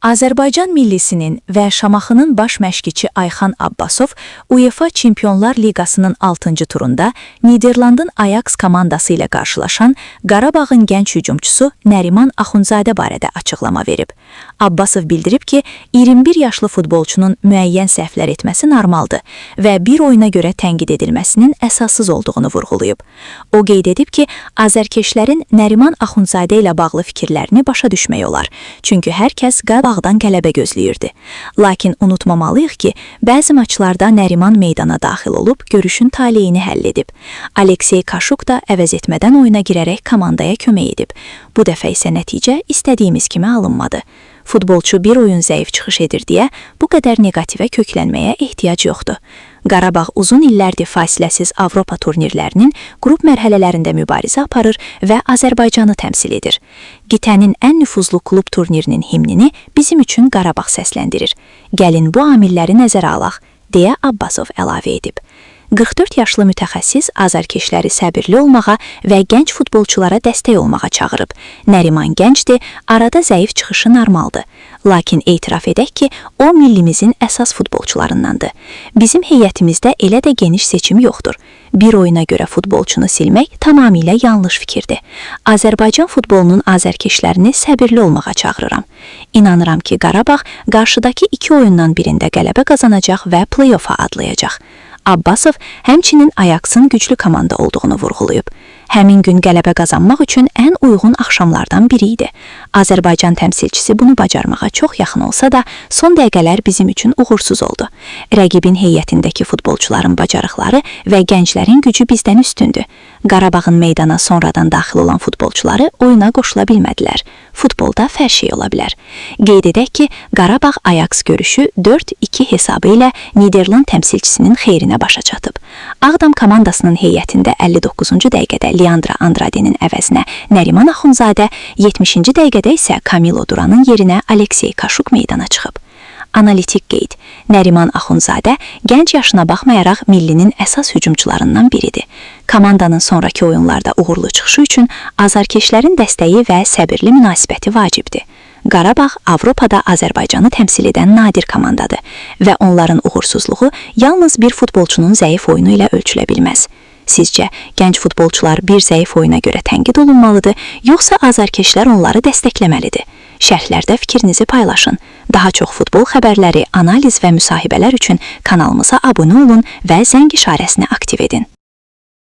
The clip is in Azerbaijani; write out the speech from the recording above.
Azərbaycan millisinin və Şamaxının baş məşqçisi Ayxan Abbasov UEFA Çempionlar Liqasının 6-cı turunda Niderlandın Ajax komandası ilə qarşılaşan Qarabağın gənc hücumçusu Nəriman Axundzadə barədə açıqlama verib. Abbasov bildirib ki, 21 yaşlı futbolçunun müəyyən səhvlər etməsi normaldır və bir oyuna görə tənqid edilməsinin əsassız olduğunu vurğulayıb. O qeyd edib ki, azərkeşlərin Nəriman Axundzadə ilə bağlı fikirlərini başa düşmək olar, çünki hər kəs Qarabağdan qələbə gözləyirdi. Lakin unutmamalıyıq ki, bəzi maçlarda Nəriman meydana daxil olub, görüşün taleyini həll edib. Aleksey Kaşuk da əvəz etmədən oyuna girərək komandaya kömək edib. Bu dəfə isə nəticə istədiyimiz kimi alınmadı. Futbolçu bir oyun zəif çıxış edir deyə bu qədər negativə köklənməyə ehtiyac yoxdur. Qarabağ uzun illərdir fasiləsiz Avropa turnirlərinin qrup mərhələlərində mübarizə aparır və Azərbaycanı təmsil edir. Qitənin ən nüfuzlu klub turnirinin himnini bizim üçün Qarabağ səsləndirir. Gəlin bu amilləri nəzərə alaq, deyə Abbasov əlavə edib. 44 yaşlı mütəxəssis azərkeşləri səbirli olmağa və gənc futbolçulara dəstək olmağa çağırıb. Nəriman gəncdir, arada zəif çıxışı normaldır. Lakin etiraf edək ki, o millimizin əsas futbolçularındandır. Bizim heyətimizdə elə də geniş seçim yoxdur. Bir oyuna görə futbolçunu silmək tamamilə yanlış fikirdir. Azərbaycan futbolunun azərkeşlərini səbirli olmağa çağırıram. İnanıram ki, Qarabağ qarşıdakı 2 oyundan birində qələbə qazanacaq və play-offa adlayacaq. Abbasov həmçinin Ajaxın güclü komanda olduğunu vurğulayıb. Həmin gün qələbə qazanmaq üçün ən uyğun axşamlardan biri idi. Azərbaycan təmsilçisi bunu bacarmağa çox yaxın olsa da, son dəqiqələr bizim üçün uğursuz oldu. Rəqibin heyətindəki futbolçuların bacarıqları və gənclərin gücü bizdən üstündür. Qarabağın meydana sonradan daxil olan futbolçuları oyuna qoşula bilmədilər. Futbolda hər şey ola bilər. Qeyd edək ki, Qarabağ Ajax görüşü 4-2 hesabı ilə Niderland təmsilçisinin xeyrinə başa çatıb. Ağdam komandasının heyətində 59-cu dəqiqədə Leandra Andradenin əvəzinə Nəriman Axundzadə, 70-ci dəqiqədə isə Camilo Duranın yerinə Aleksey Kaşuk meydana çıxıb. Analitik qeyd. Nəriman Axundzadə gənc yaşına baxmayaraq millinin əsas hücumçularından biridir. Komandanın sonraki oyunlarda uğurlu çıxışı üçün azarkeşlərin dəstəyi və səbirli münasibəti vacibdir. Qarabağ Avropada Azərbaycanı təmsil edən nadir komandadır və onların uğursuzluğu yalnız bir futbolçunun zəif oyunu ilə ölçülə bilməz. Sizcə, gənc futbolçular bir zəif oyuna görə tənqid olunmalıdır, yoxsa azarkeşlər onları dəstəkləməlidir? Şərhlərdə fikrinizi paylaşın. Daha çox futbol xəbərləri, analiz və müsahibələr üçün kanalımıza abunə olun və zəng işarəsini aktiv edin.